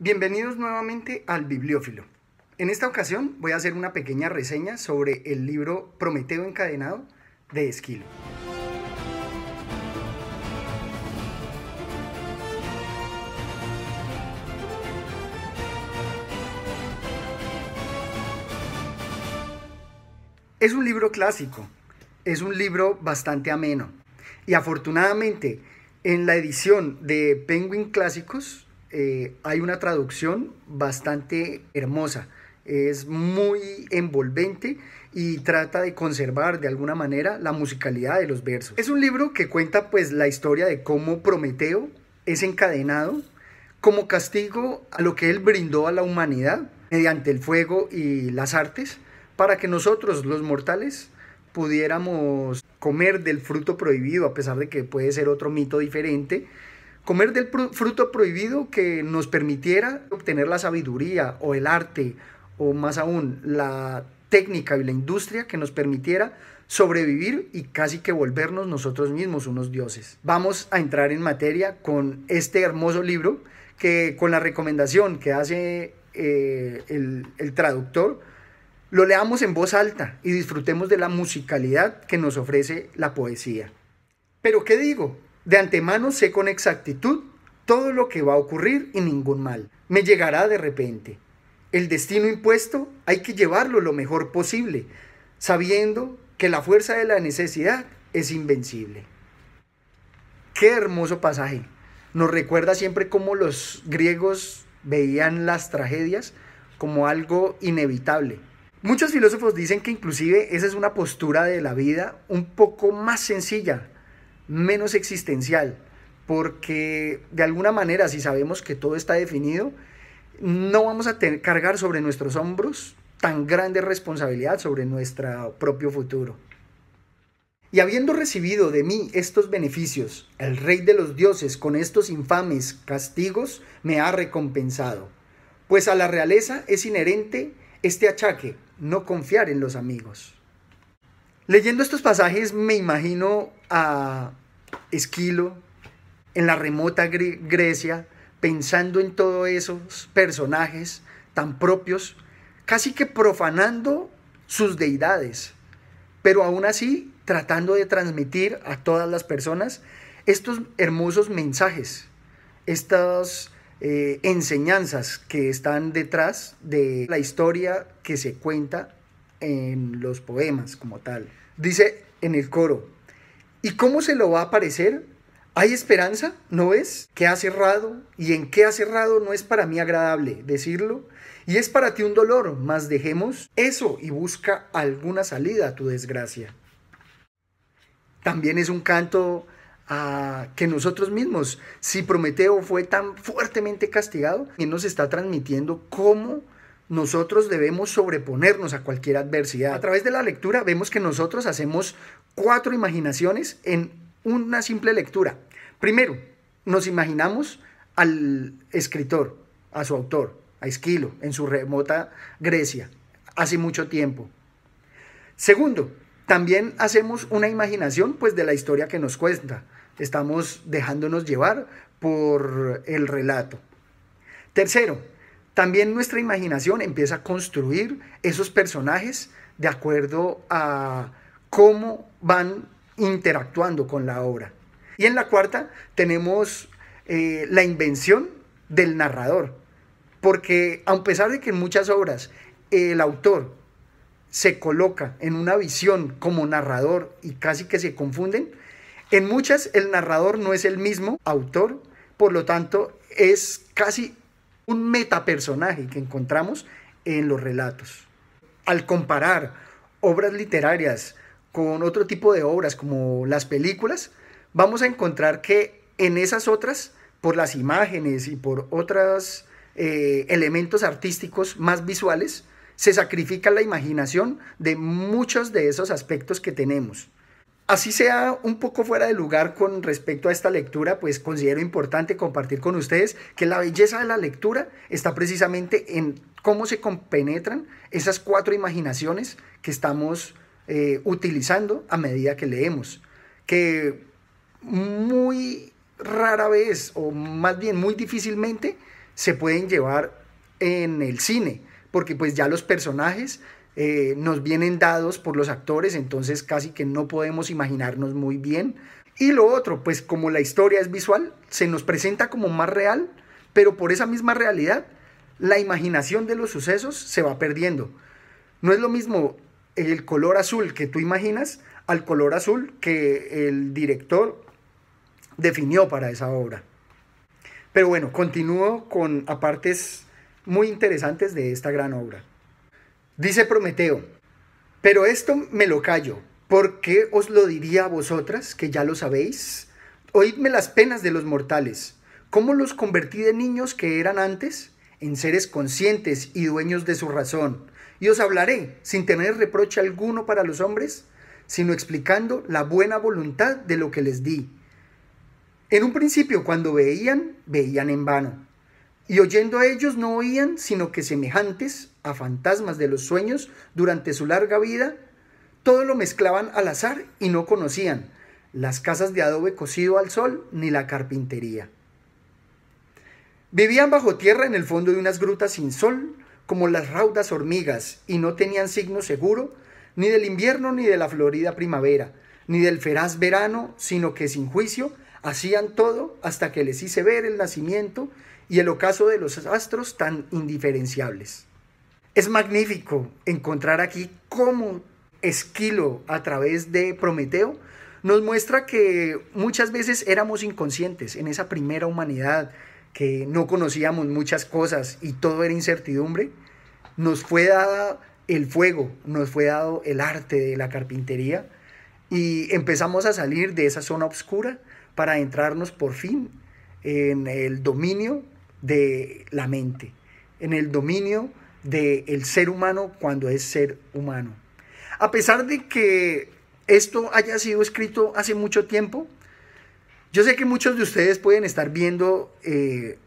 Bienvenidos nuevamente al Bibliófilo. En esta ocasión voy a hacer una pequeña reseña sobre el libro Prometeo encadenado de Esquilo. Es un libro clásico, es un libro bastante ameno y afortunadamente en la edición de Penguin Clásicos hay una traducción bastante hermosa, es muy envolvente y trata de conservar de alguna manera la musicalidad de los versos. Es un libro que cuenta pues la historia de cómo Prometeo es encadenado como castigo a lo que él brindó a la humanidad mediante el fuego y las artes para que nosotros los mortales pudiéramos comer del fruto prohibido, a pesar de que puede ser otro mito diferente. Comer del fruto prohibido que nos permitiera obtener la sabiduría o el arte o más aún la técnica y la industria que nos permitiera sobrevivir y casi que volvernos nosotros mismos unos dioses. Vamos a entrar en materia con este hermoso libro que con la recomendación que hace el traductor lo leamos en voz alta y disfrutemos de la musicalidad que nos ofrece la poesía. Pero ¿qué digo? De antemano sé con exactitud todo lo que va a ocurrir y ningún mal me llegará de repente. El destino impuesto hay que llevarlo lo mejor posible, sabiendo que la fuerza de la necesidad es invencible. Qué hermoso pasaje. Nos recuerda siempre cómo los griegos veían las tragedias como algo inevitable. Muchos filósofos dicen que inclusive esa es una postura de la vida un poco más sencilla, menos existencial, porque de alguna manera si sabemos que todo está definido, no vamos a cargar sobre nuestros hombros tan grande responsabilidad sobre nuestro propio futuro. Y habiendo recibido de mí estos beneficios, el rey de los dioses con estos infames castigos me ha recompensado, pues a la realeza es inherente este achaque, no confiar en los amigos. Leyendo estos pasajes me imagino a Esquilo en la remota Grecia, pensando en todos esos personajes tan propios, casi que profanando sus deidades, pero aún así tratando de transmitir a todas las personas estos hermosos mensajes, estas enseñanzas que están detrás de la historia que se cuenta en los poemas como tal. Dice en el coro: ¿y cómo se lo va a parecer? ¿Hay esperanza? ¿No ves? ¿Qué ha cerrado? ¿Y en qué ha cerrado? No es para mí agradable decirlo, y es para ti un dolor, mas dejemos eso y busca alguna salida a tu desgracia. También es un canto a que nosotros mismos, si Prometeo fue tan fuertemente castigado, él nos está transmitiendo cómo nosotros debemos sobreponernos a cualquier adversidad. A través de la lectura vemos que nosotros hacemos 4 imaginaciones en una simple lectura. Primero, nos imaginamos al escritor, a su autor, a Esquilo, en su remota Grecia, hace mucho tiempo. Segundo, también hacemos una imaginación pues de la historia que nos cuenta. Estamos dejándonos llevar por el relato. Tercero, también nuestra imaginación empieza a construir esos personajes de acuerdo a cómo van interactuando con la obra. Y en la cuarta tenemos la invención del narrador, porque a pesar de que en muchas obras el autor se coloca en una visión como narrador y casi que se confunden, en muchas el narrador no es el mismo autor, por lo tanto es casi un metapersonaje que encontramos en los relatos. Al comparar obras literarias con otro tipo de obras como las películas, vamos a encontrar que en esas otras, por las imágenes y por otros elementos artísticos más visuales, se sacrifica la imaginación de muchos de esos aspectos que tenemos. Así sea un poco fuera de lugar con respecto a esta lectura, pues considero importante compartir con ustedes que la belleza de la lectura está precisamente en cómo se compenetran esas 4 imaginaciones que estamos utilizando a medida que leemos, que muy rara vez, o más bien muy difícilmente, se pueden llevar en el cine, porque pues ya los personajes nos vienen dados por los actores, entonces casi que no podemos imaginarnos muy bien. Y lo otro, pues como la historia es visual, se nos presenta como más real, pero por esa misma realidad, la imaginación de los sucesos se va perdiendo. No es lo mismo el color azul que tú imaginas al color azul que el director definió para esa obra. Pero bueno, continúo con apartes muy interesantes de esta gran obra. Dice Prometeo: pero esto me lo callo, ¿por qué os lo diría a vosotras, que ya lo sabéis? Oídme las penas de los mortales, ¿cómo los convertí de niños que eran antes en seres conscientes y dueños de su razón? Y os hablaré, sin tener reproche alguno para los hombres, sino explicando la buena voluntad de lo que les di. En un principio, cuando veían, veían en vano, y oyendo a ellos no oían, sino que semejantes a fantasmas de los sueños durante su larga vida, todo lo mezclaban al azar y no conocían las casas de adobe cocido al sol ni la carpintería. Vivían bajo tierra en el fondo de unas grutas sin sol, como las raudas hormigas, y no tenían signo seguro ni del invierno ni de la florida primavera, ni del feraz verano, sino que sin juicio hacían todo hasta que les hice ver el nacimiento y el ocaso de los astros tan indiferenciables. Es magnífico encontrar aquí cómo Esquilo, a través de Prometeo, nos muestra que muchas veces éramos inconscientes en esa primera humanidad, que no conocíamos muchas cosas y todo era incertidumbre. Nos fue dado el fuego, nos fue dado el arte de la carpintería y empezamos a salir de esa zona oscura para entrarnos por fin en el dominio de la mente, en el dominio del ser humano cuando es ser humano. A pesar de que esto haya sido escrito hace mucho tiempo, yo sé que muchos de ustedes pueden estar viendo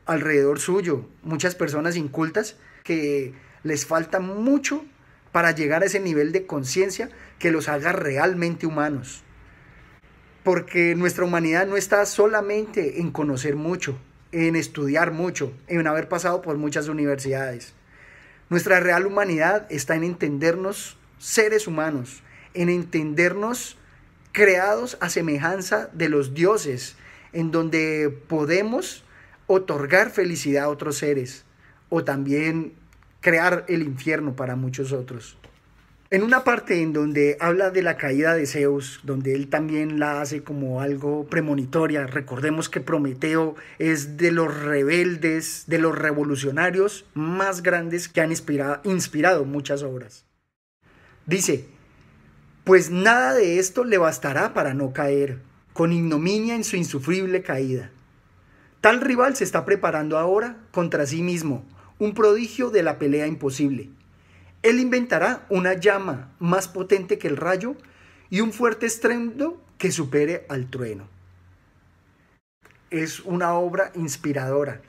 alrededor suyo muchas personas incultas que les falta mucho para llegar a ese nivel de conciencia que los haga realmente humanos. Porque nuestra humanidad no está solamente en conocer mucho, en estudiar mucho, en haber pasado por muchas universidades. Nuestra real humanidad está en entendernos seres humanos, en entendernos creados a semejanza de los dioses, en donde podemos otorgar felicidad a otros seres o también crear el infierno para muchos otros. En una parte en donde habla de la caída de Zeus, donde él también la hace como algo premonitoria, recordemos que Prometeo es de los rebeldes, de los revolucionarios más grandes que han inspirado muchas obras. Dice: pues nada de esto le bastará para no caer, con ignominia en su insufrible caída. Tal rival se está preparando ahora contra sí mismo, un prodigio de la pelea imposible. Él inventará una llama más potente que el rayo y un fuerte estruendo que supere al trueno. Es una obra inspiradora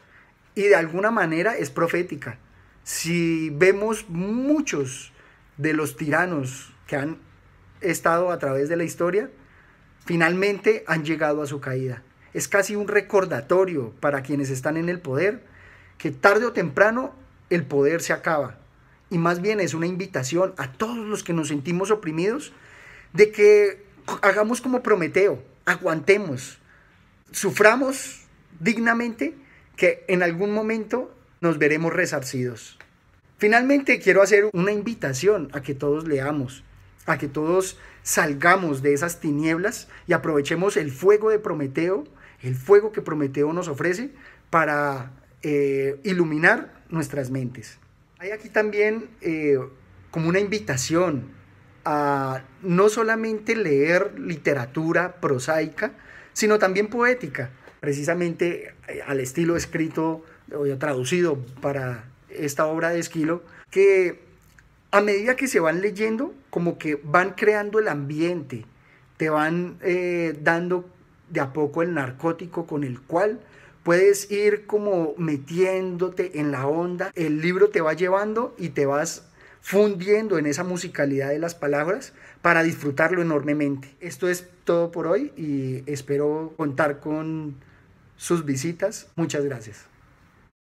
y de alguna manera es profética. Si vemos muchos de los tiranos que han estado a través de la historia, finalmente han llegado a su caída. Es casi un recordatorio para quienes están en el poder que tarde o temprano el poder se acaba. Y más bien es una invitación a todos los que nos sentimos oprimidos de que hagamos como Prometeo, aguantemos, suframos dignamente, que en algún momento nos veremos resarcidos. Finalmente quiero hacer una invitación a que todos leamos, a que todos salgamos de esas tinieblas y aprovechemos el fuego de Prometeo, el fuego que Prometeo nos ofrece para iluminar nuestras mentes. Hay aquí también como una invitación a no solamente leer literatura prosaica, sino también poética, precisamente al estilo escrito o traducido para esta obra de Esquilo, que a medida que se van leyendo, como que van creando el ambiente, te van dando de a poco el narcótico con el cual puedes ir como metiéndote en la onda. El libro te va llevando y te vas fundiendo en esa musicalidad de las palabras para disfrutarlo enormemente. Esto es todo por hoy y espero contar con sus visitas. Muchas gracias.